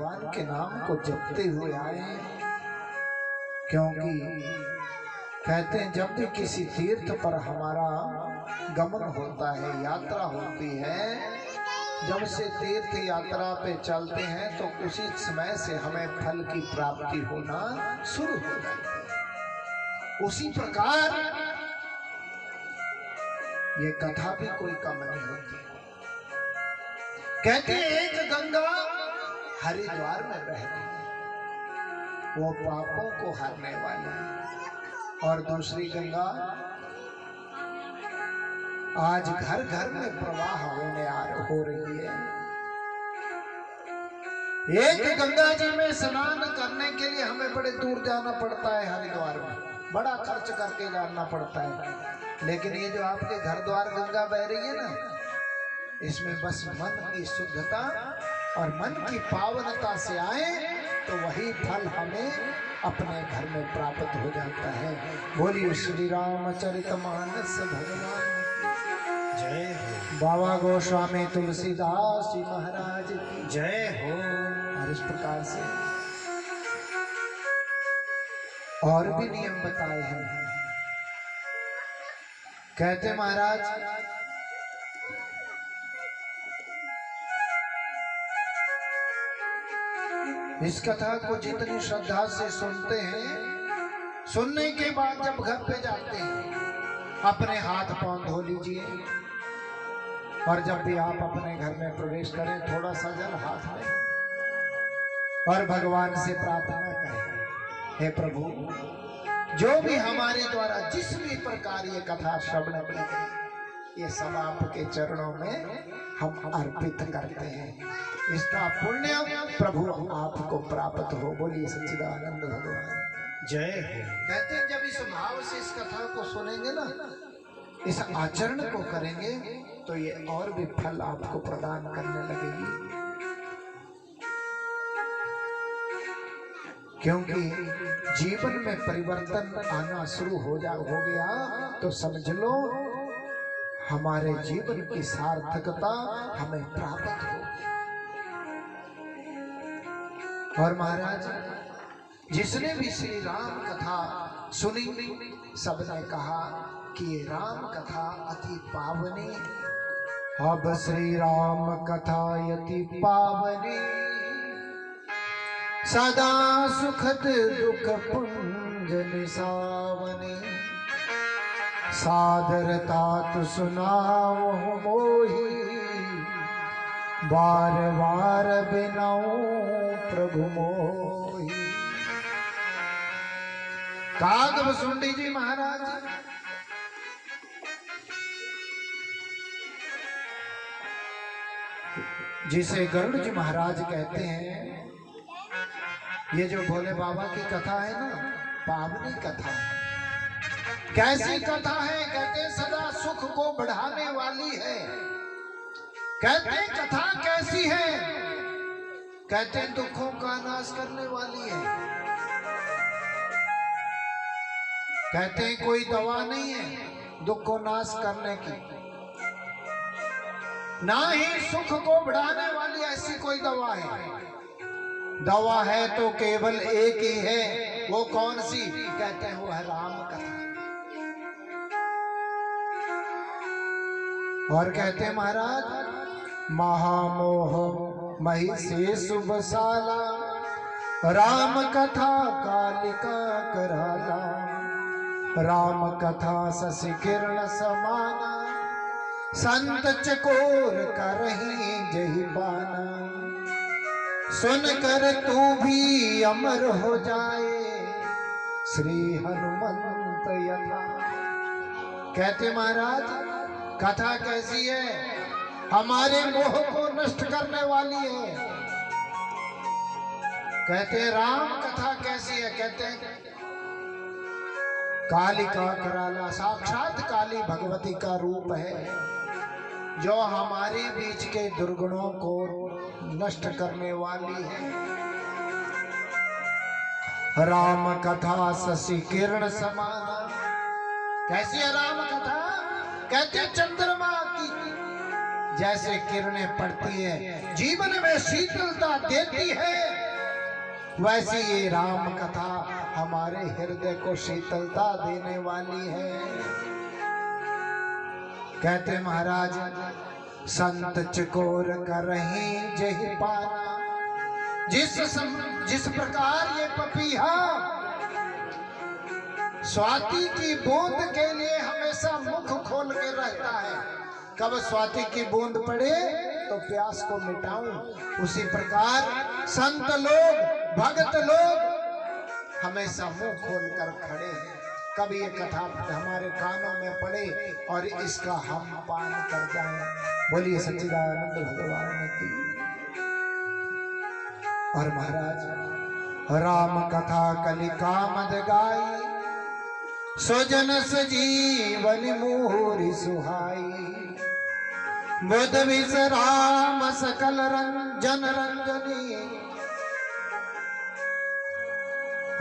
भगवान के नाम को जपते हुए आए, क्योंकि कहते हैं जब भी किसी तीर्थ पर हमारा गमन होता है, यात्रा होती है, जब से तीर्थ यात्रा पे चलते हैं तो उसी समय से हमें फल की प्राप्ति होना शुरू हो जाती है। उसी प्रकार ये कथा भी कोई कम नहीं होती। कहते हैं एक गंगा हरिद्वार में बहती है, वो पापों को हरने वाली है, और दूसरी गंगा आज घर घर में प्रवाह हो रही है। एक गंगा जी में स्नान करने के लिए हमें बड़े दूर जाना पड़ता है, हरिद्वार में बड़ा खर्च करके जाना पड़ता है। लेकिन ये जो आपके घर द्वार गंगा बह रही है ना, इसमें बस मन की शुद्धता और मन की पावनता से आए तो वही फल हमें अपने घर में प्राप्त हो जाता है। बोलिए श्री रामचरितमानस भगवान जय हो। बाबा गोस्वामी तुलसीदास जी महाराज की जय हो। और इस प्रकार से और भी नियम बताए हैं। कहते महाराज इस कथा को जितनी श्रद्धा से सुनते हैं, सुनने के बाद जब घर पे जाते हैं अपने हाथ पांव धो लीजिए, और जब भी आप अपने घर में प्रवेश करें थोड़ा सा जल हाथ में और भगवान से प्रार्थना करें, हे प्रभु जो भी हमारे द्वारा जिस भी प्रकार ये कथा श्रवण की गई, ये सब आपके चरणों में हम अर्पित करते हैं। इसका पुण्य प्रभु आपको प्राप्त हो। बोलिए सच्चिदानंद भगवान जय हो। कहते हैं जब इस भाव से इस कथा को सुनेंगे ना, इस आचरण को करेंगे तो ये और भी फल आपको प्रदान करने लगेगी। क्योंकि जीवन में परिवर्तन आना शुरू हो गया तो समझ लो हमारे जीवन की सार्थकता हमें प्राप्त हो। और महाराज जिसने भी श्री राम कथा सुनी, सबने कहा कि ये राम कथा अति पावनी। अब श्री राम कथा अति पावनी, सदा सुखद दुख पुंज निसावनी। सादरता तु सुनाओ मोही, बार बार बिनाऊं प्रभु मोही। काग भुसुंडी जी महाराज जिसे गरुड़ जी महाराज कहते हैं, ये जो भोले बाबा की कथा है ना, पावनी कथा है। कैसी कथा है? कहते सदा सुख को बढ़ाने वाली है। कहते कथा कैसी है? कहते दुखों का नाश करने वाली है। कहते कोई दवा नहीं है दुख को नाश करने की, ना ही सुख को बढ़ाने वाली ऐसी कोई दवा है। दवा है तो केवल एक ही है, वो कौन सी? कहते हैं वो है राम कथा। और कहते हैं महाराज महामोह मही से शुभशाला, राम कथा कालिका कराला। राम कथा शशि किरण समाना, संत चकोर करही जही बाना। सुन कर तू भी अमर हो जाए, श्री हनुमंत यथा। कहते महाराज कथा कैसी है? हमारे मोह को नष्ट करने वाली है। कहते राम कथा कैसी है? कहते हैं कालिका कराला, साक्षात काली भगवती का रूप है, जो हमारे बीच के दुर्गुणों को नष्ट करने वाली है। राम कथा शशि किरण समाना। कैसी है राम कथा? कहते चंद्रमा की जैसे किरणें पड़ती है जीवन में शीतलता देती है, वैसी ये राम कथा हमारे हृदय को शीतलता देने वाली है। कहते महाराज संत चकोर करही जही पाना, जिस प्रकार ये पपीहा स्वाति की बूंद के लिए हमेशा मुख खोल के रहता है, कब स्वाति की बूंद पड़े तो प्यास को मिटाऊं, उसी प्रकार संत लोग भगत लोग हमेशा मुंह खोल कर खड़े हैं, कब ये कथा हमारे कानों में पड़े और इसका हम पान कर जाएं। बोलिए सच्चिदानंद भगवान की। और महाराज राम कथा कलिका मद गाई, सुजन सजीवन मोरी सुहाई, बुध विश्राम सकल रंजन रंजनी,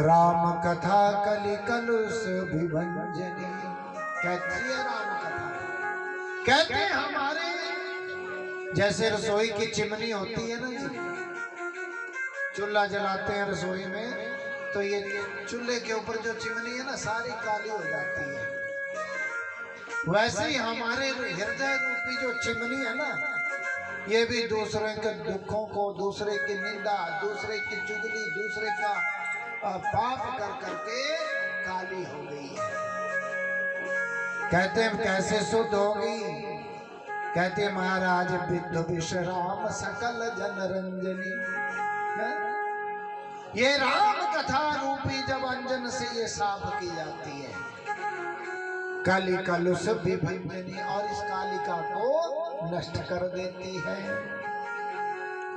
राम कथा कलि कलुष विभंजनी। कहती है राम कथा, कहते हैं हमारे जैसे रसोई की चिमनी होती है ना जी, चूल्हा जलाते हैं रसोई में तो ये चूल्हे के ऊपर जो चिमनी है ना सारी काली हो जाती है, वैसे ही हमारे हृदय रूपी जो चिमनी है ना, ये भी दूसरे के दुखों को, दूसरे की निंदा, दूसरे की चुगली, दूसरे का पाप कर करके काली हो गई है। कहते हैं कैसे शुद्ध होगी, कहते हैं महाराज विद्ध विश्राम सकल जन रंजनी। ये राम कथा रूपी जब अंजन से ये साफ की जाती है, काली कलुष विभंजनी, और इस कालिका को नष्ट कर देती है।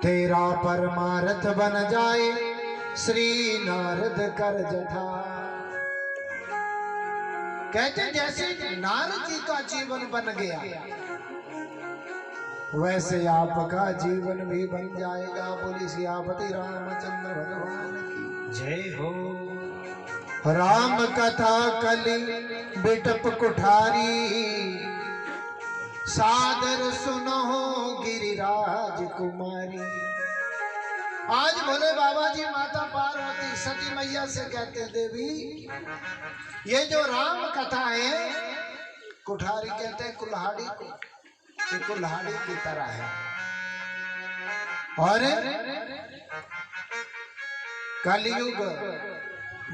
तेरा परमार्थ बन जाए श्री नारद कर जथा। कहते जैसे नारद जी का जीवन बन गया, वैसे आपका जीवन भी बन जाएगा। बोली सियापति रामचंद्र भगवान की जय हो। राम कथा कलि बिटप कुठारी, सादर सुनो गिरिराज कुमारी। आज भोले बाबा जी माता पार्वती सती मैया से कहते देवी, ये जो राम कथा है, कुठारी कहते हैं कुल्हाड़ी को, ये कुल्हाड़ी की तरह है। और कलयुग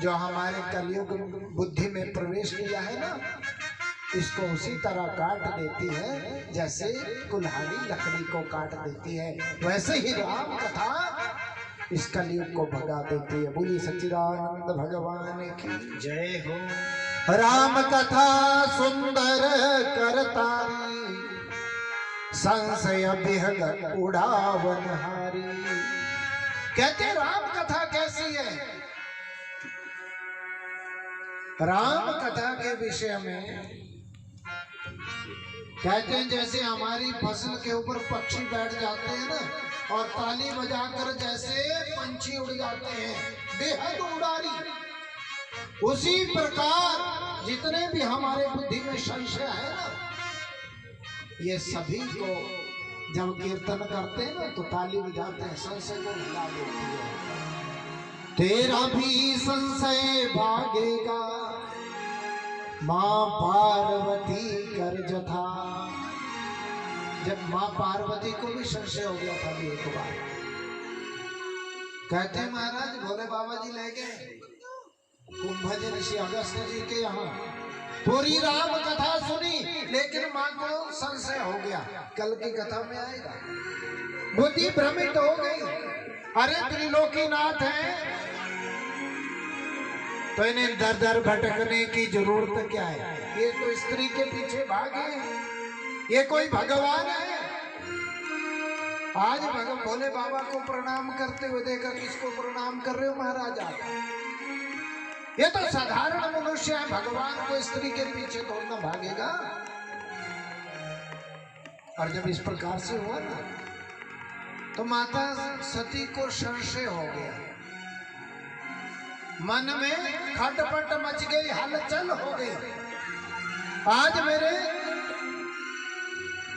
जो हमारे कलयुग बुद्धि में प्रवेश किया है ना, इसको उसी तरह काट देती है जैसे कुल्हाड़ी लकड़ी को काट देती है, वैसे ही राम कथा इस कलयुग को भगा देती है। बोली सच्चिदानंद भगवान की जय हो। राम कथा सुंदर करतारी, संशय विहग उड़ावन हारी। कहते राम कथा कैसी है? राम कथा के विषय में कहते हैं जैसे हमारी फसल के ऊपर पक्षी बैठ जाते हैं ना, और ताली बजाकर जैसे पंछी उड़ जाते हैं बेहद उड़ारी, उसी प्रकार जितने भी हमारे बुद्धि में संशय है ना, ये सभी को जब कीर्तन करते हैं ना तो ताली बजाते हैं, संशय को हिला देती है। तेरा भी संशय भागेगा माँ पार्वती कर जथा। जब माँ पार्वती को भी संशय हो गया था एक बार, कहते हैं महाराज भोले बाबा जी ले गए कुंभज ऋषि अगस्त जी के यहाँ, पूरी राम कथा सुनी, लेकिन माँ को संशय हो गया, कल की कथा में आएगा, बुद्धि भ्रमित हो गई। अरे त्रिलोकीनाथ है तो इन्हें दर दर भटकने की जरूरत क्या है? ये तो स्त्री के पीछे भागे, ये कोई भगवान है? आज भगवान भोले बाबा को प्रणाम करते हुए देखा, किसको प्रणाम कर रहे हो महाराज आप? ये तो साधारण मनुष्य है, भगवान को स्त्री के पीछे दौड़ना भागेगा। और जब इस प्रकार से हुआ ना, तो माता सती को संशय हो गया, मन में खटपट मच गई, हलचल हो गई। आज मेरे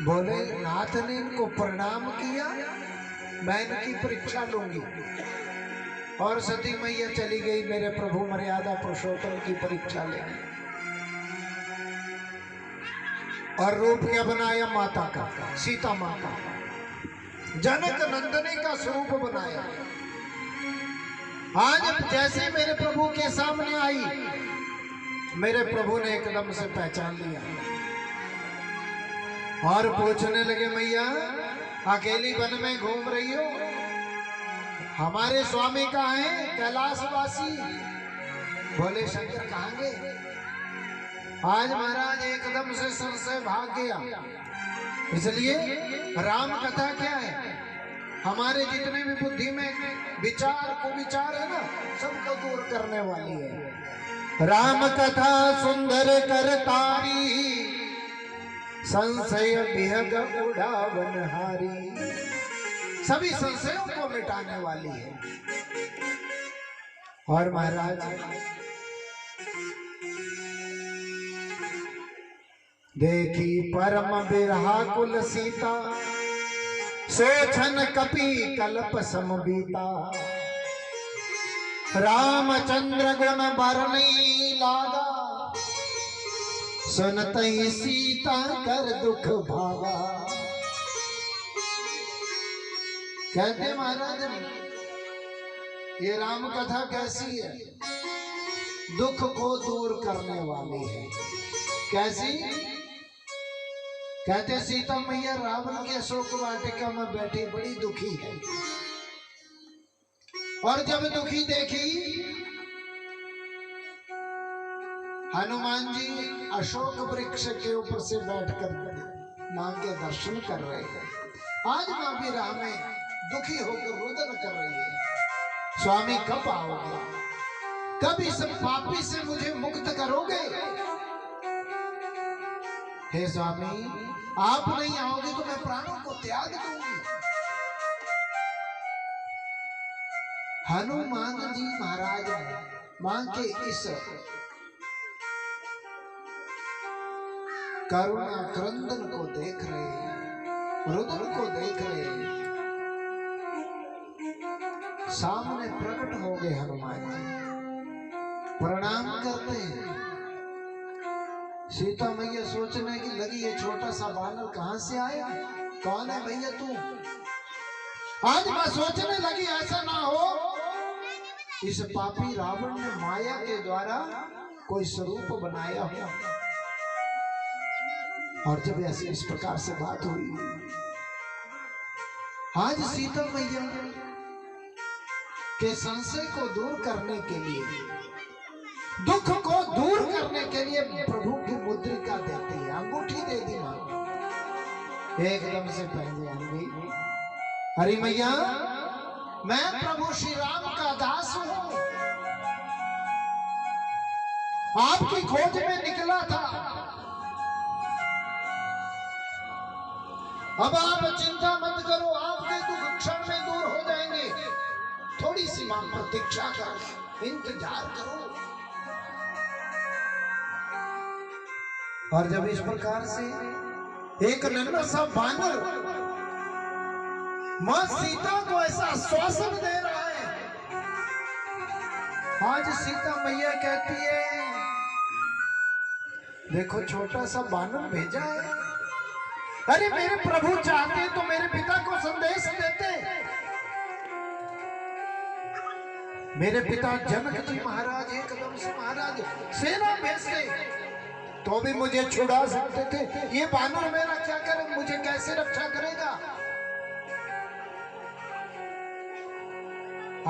बोले नाथ ने इनको प्रणाम किया, मैं इनकी परीक्षा लूंगी। और सती मैया चली गई मेरे प्रभु मर्यादा पुरुषोत्तम की परीक्षा लेने। और रूप क्या बनाया? माता का, सीता माता, जनक नंदनी का स्वरूप बनाया। आज जैसे मेरे प्रभु के सामने आई, मेरे प्रभु ने एकदम से पहचान लिया और पूछने लगे, मैया अकेली वन में घूम रही हो? हमारे स्वामी कहाँ हैं? कैलाशवासी। बोले शंकर कहाँ गए? आज महाराज एकदम से संशय भाग गया। इसलिए राम कथा क्या है? हमारे जितने भी बुद्धि में विचार को विचार है ना, सबको दूर करने वाली है। राम कथा सुंदर करतारी, संशय विहग उड़ावनहारी। सभी संशयों को मिटाने वाली है। और महाराज देखी परम बिरहा कुल सीता, सोचन कपि कल्प सम बीता। रामचंद्र गुण बरनी लागा, सुनत ही सीता कर दुख भागा। कहते महाराज ये राम कथा कैसी है? दुख को दूर करने वाली है। कैसी? कहते सीता मैया रावण के अशोक वाटिका में बैठी बड़ी दुखी है। और जब दुखी देखी, हनुमान जी अशोक वृक्ष के ऊपर से बैठकर मां के दर्शन कर रहे हैं। आज मां भी राह में दुखी होकर रुदन कर रही है, स्वामी कब आओगे? कब इस पापी से मुझे मुक्त करोगे? हे स्वामी, आप नहीं आओगे तो मैं प्राणों को त्याग दूंगी। हनुमान जी महाराज मां के इस करुणा क्रंदन को देख रहे हैं, रुदन को देख रहे हैं। सामने प्रकट हो गए हनुमान जी, प्रणाम करते हैं। सीता मैया सोचने की लगी, ये छोटा सा बानर कहां से आया? कौन है भैया तू? आज मैं सोचने लगी ऐसा ना हो इस पापी रावण ने माया के द्वारा कोई स्वरूप बनाया हो। और जब ऐसे इस प्रकार से बात हुई, आज सीता मैया के संशय को दूर करने के लिए, दुख को दूर करने के लिए प्रभु की मुद्रिका देते हैं, अंगूठी दे दी मां। एकदम से पहले आंगी, अरे मैया मैं प्रभु श्री राम का दास हूं, आपकी खोज में निकला था। अब आप चिंता मत करो, आपके दुख क्षण में दूर हो जाएंगे। थोड़ी सी मां प्रतीक्षा कर, इंतजार करो। और जब इस प्रकार से एक नन्हा सा बानर मां सीता को ऐसा आश्वासन दे रहा है, आज सीता मैया कहती है, देखो छोटा सा बानर भेजा है। अरे मेरे प्रभु चाहते तो मेरे पिता को संदेश देते। मेरे पिता जनक जी महाराज एकदम से महाराज सेना भेजते तो भी मुझे छुड़ा सकते थे। ये बानर मेरा क्या करे, मुझे कैसे रक्षा करेगा?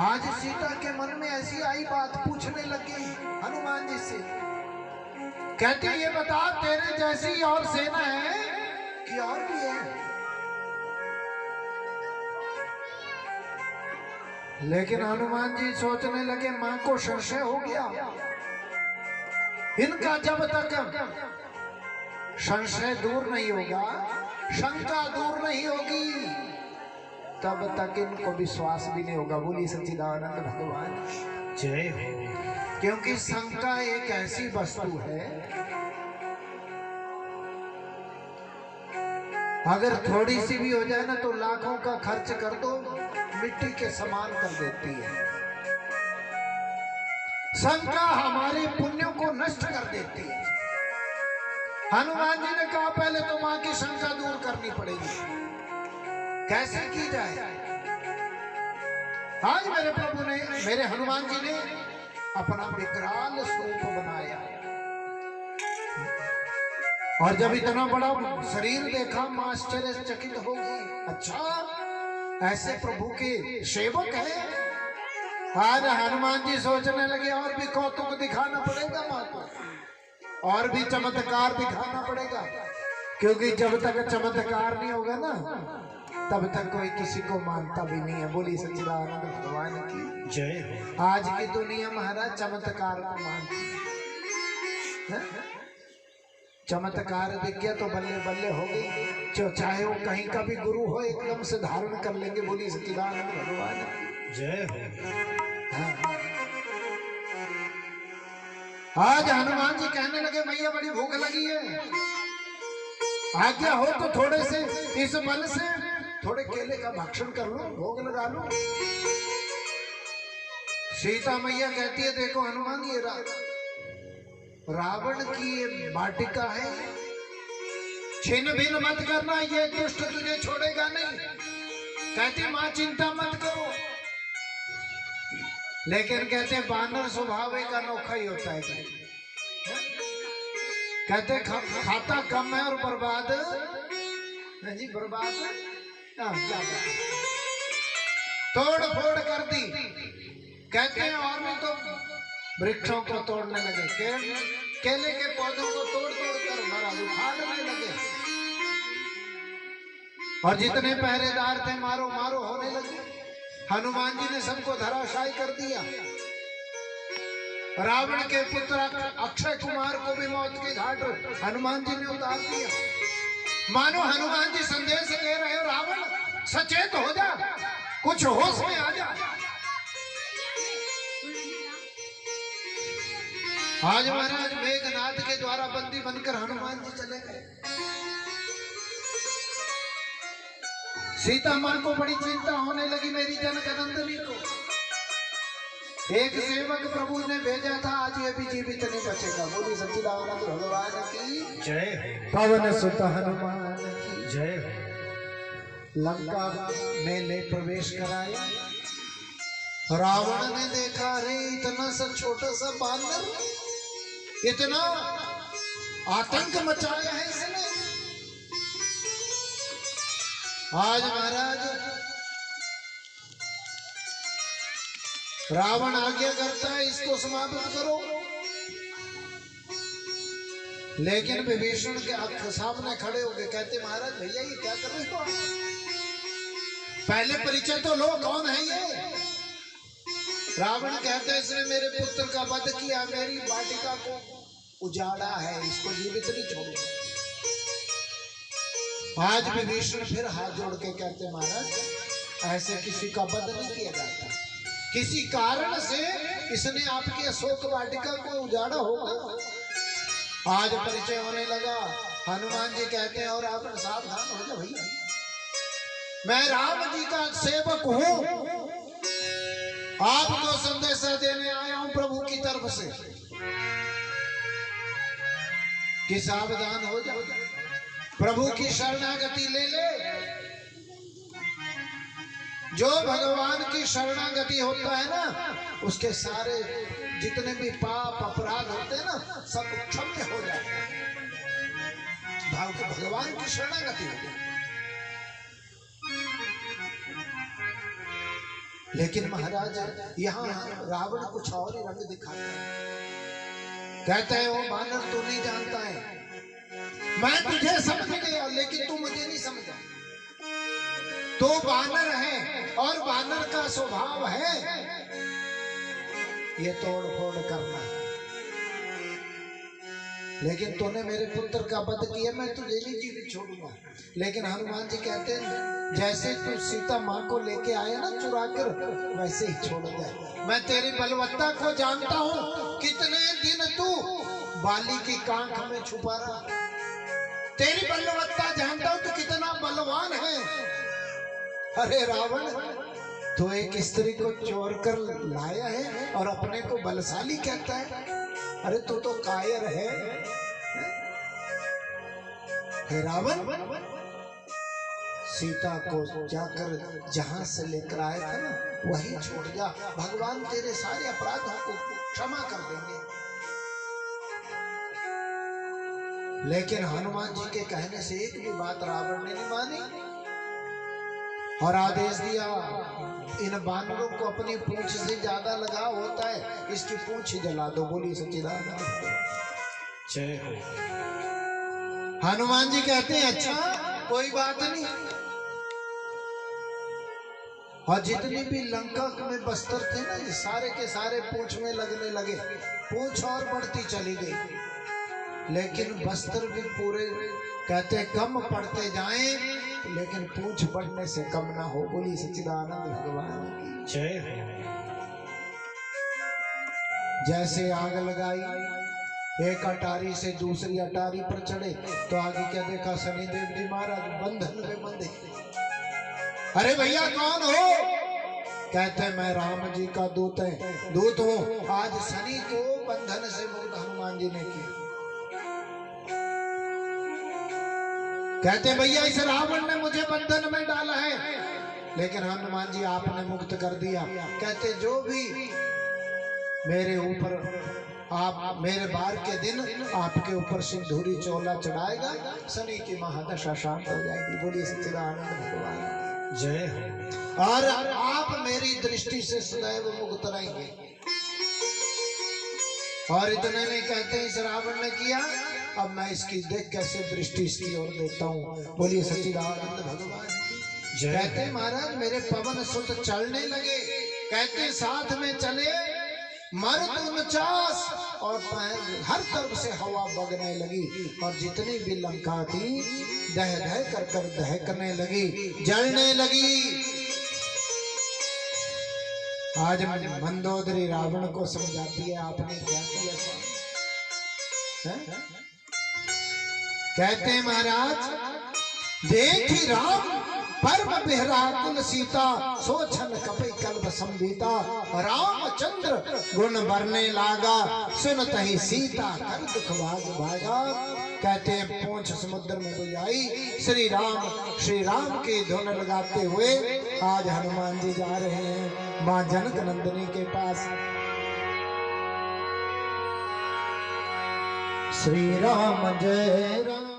आज सीता के मन में ऐसी आई बात, पूछने लगी हनुमान जी से, कहती ये बता तेरे जैसी और सेना है कि और भी है? लेकिन हनुमान जी सोचने लगे मां को संशय हो गया। इनका जब तक संशय दूर नहीं होगा, शंका दूर नहीं होगी, तब तक इनको विश्वास भी नहीं होगा। बोली सच्चिदानंद भगवान जय हो। क्योंकि शंका एक ऐसी वस्तु है अगर थोड़ी सी भी हो जाए ना तो लाखों का खर्च कर दो, मिट्टी के समान कर देती है। शंका हमारे पुण्यों को नष्ट कर देती है। हनुमान जी ने कहा पहले तो मां की शंका दूर करनी पड़ेगी। कैसे की जाए? आज मेरे प्रभु ने, मेरे हनुमान जी ने अपना विकराल स्वरूप बनाया और जब इतना बड़ा शरीर देखा मां आश्चर्यचकित हो गई। अच्छा, ऐसे प्रभु के सेवक है। आज हनुमान जी सोचने लगे और भी कौतुक दिखाना पड़ेगा मां को, और भी चमत्कार दिखाना पड़ेगा, क्योंकि जब तक चमत्कार नहीं होगा ना तब तक कोई किसी को मानता भी नहीं है। बोली सच्चिदानंद भगवान की जय। आज की दुनिया महाराज चमत्कार को मानती है। चमत्कार दिख गया तो बल्ले बल्ले हो गई, जो चाहे वो कहीं का भी गुरु हो एकदम से धारण कर लेंगे। बोली सच्चिदानंद भगवान की जय हो। हाँ। आज हनुमान जी कहने लगे मैया बड़ी भूख लगी है, आज्ञा हो तो थोड़े से इस बल से थोड़े केले का भक्षण कर लो, भोग लगा लो। सीता मैया कहती है देखो हनुमान, ये रावण की ये वाटिका है, छिन भिन मत करना, ये दुष्ट तुझे छोड़ेगा नहीं। कहती मां चिंता मत करो, लेकिन कहते बानर स्वभाव एक अनोखा ही होता है। कहते खाता कम है और बर्बाद जी, बर्बाद ज्यादा, तोड़ फोड़ कर दी। कहते हैं और भी तो वृक्षों को तोड़ने लगे, केले के पौधों को तोड़ तोड़ कर महाराज उखाड़ने लगे, और जितने पहरेदार थे मारो मारो होने लगे। हनुमान जी ने सबको धराशायी कर दिया। रावण के पुत्र अक्षय कुमार को भी मौत के घाट हनुमान जी ने उतार दिया। मानो हनुमान जी संदेश दे रहे हो, रावण सचेत हो जा, कुछ होश में आ जा। आज महाराज मेघनाथ के द्वारा बंदी बनकर हनुमान जी चले गए। सीता मां को बड़ी चिंता होने लगी, मेरी जनकनंदनी को। एक सेवक प्रभु ने भेजा था, आज ये भी जीवित नहीं बचेगा। बोली सच्चिदानंद भगवान की जय। पवन सुत हनुमान की जय। लंका में ले प्रवेश कराया। रावण ने देखा रे इतना सा छोटा सा बानर, इतना आतंक मचाया है इसने। आज महाराज रावण आज्ञा करता है इसको समाप्त करो, लेकिन विभीषण के सामने खड़े हो गए। कहते महाराज भैया ये क्या कर रहे हो? पहले परिचय तो लो, कौन है ये? रावण कहता है इसने मेरे पुत्र का वध किया, मेरी वाटिका को उजाड़ा है, इसको जीवित नहीं छोड़ूंगा। आज विभीषण फिर हाथ जोड़ के कहते महाराज ऐसे किसी का वध नहीं किया जाता, किसी कारण से इसने आपकी अशोक वाटिका को उजाड़ा होगा। आज परिचय होने लगा। हनुमान जी कहते हैं और आप सावधान हो जाओ भैया, मैं राम जी का सेवक हूं, आपको संदेशा देने आया हूं प्रभु की तरफ से कि सावधान हो जाओ, प्रभु की शरणागति ले ले। जो भगवान की शरणागति होता है ना, उसके सारे जितने भी पाप अपराध होते हैं ना, सब क्षम्य हो जाते हैं। भगवान की शरणागति होती है। लेकिन महाराज यहाँ रावण कुछ और ही रंग दिखाता है। कहता है वो बानर तू नहीं जानता है, मैं तुझे समझ गया लेकिन तू मुझे नहीं समझा। तो बानर है और बानर का स्वभाव है ये तोड़ फोड़ करना, लेकिन तूने मेरे पुत्र का वध किया, मैं तुझे नहीं जीवित छोड़ूंगा। लेकिन हनुमान जी कहते हैं जैसे तू सीता माँ को लेके आया ना चुरा कर, वैसे ही छोड़ दे। मैं तेरी बलवत्ता को जानता हूँ, कितने दिन तू बाली की कांख में छुपा रहा, तेरी बलवत्ता जानता हूं तू कितना बलवान है। अरे रावण, तो एक स्त्री को चोर कर लाया है और अपने को बलशाली कहता है। अरे तू तो कायर है। हे रावण, सीता को जाकर जहां से लेकर आया था ना वहीं छोड़ जा, भगवान तेरे सारे अपराधों को क्षमा कर देंगे। लेकिन हनुमान जी के कहने से एक भी बात रावण ने नहीं मानी और आदेश दिया, इन बानरों को अपनी पूंछ से ज्यादा लगाव होता है, इसकी पूंछ ही जला दो। बोली सच्चिदानंद जय हो। हनुमान जी कहते हैं अच्छा कोई बात नहीं। और जितनी भी लंका में बस्तर थे ना, ये सारे के सारे पूंछ में लगने लगे। पूंछ और बढ़ती चली गई, लेकिन बस्तर भी पूरे कहते कम पड़ते जाएं, लेकिन पूंछ बढ़ने से कम ना हो। बोली सच्चिदानंद भगवान की जय हो। जैसे आग लगाई, एक अटारी से दूसरी अटारी पर चढ़े तो आगे क्या देखा, शनिदेव जी महाराज बंधन में बंधे। अरे भैया कौन हो? कहते मैं राम जी का दूत हूँ। आज शनि को बंधन से मुक्त हनुमान जी ने किया। कहते भैया इस रावण ने मुझे बंधन में डाला है, लेकिन हनुमान जी आपने मुक्त कर दिया। कहते जो भी मेरे ऊपर आप मेरे बार के दिन आपके ऊपर सिंदूरी चोला चढ़ाएगा, शनि की महादशा शांत हो जाएगी। बोलिए सच्चिदानंद भगवान जय हो। और आप मेरी दृष्टि से सदैव मुक्त रहेंगे। और इतने नहीं कहते इस रावण ने किया, अब मैं इसकी देख कैसे दृष्टि इसकी ओर देता हूँ। बोलिए सच्चिदानंद भगवान जय। कहते महाराज मेरे पवन सुत चलने लगे। कहते साथ में चले मर्द 49 और हर तरफ से हवा बगने लगी और जितनी भी लंका थी दह दह कर कर दहकने लगी, जलने लगी। आज मंदोदरी रावण को समझाती है आपने क्या किया है? कहते महाराज देखी राम परम बिहराकुल सीता, सोचन कपि कल्प संबीता। रामचंद्र गुण बरने लागा, सुनत ही सीता कर दुख भाग भागा। कहते हैं पूंछ समुद्र में बुझाई, श्री राम की धुन लगाते हुए आज हनुमान जी जा रहे हैं मां जनक नंदिनी के पास। श्री राम जय राम।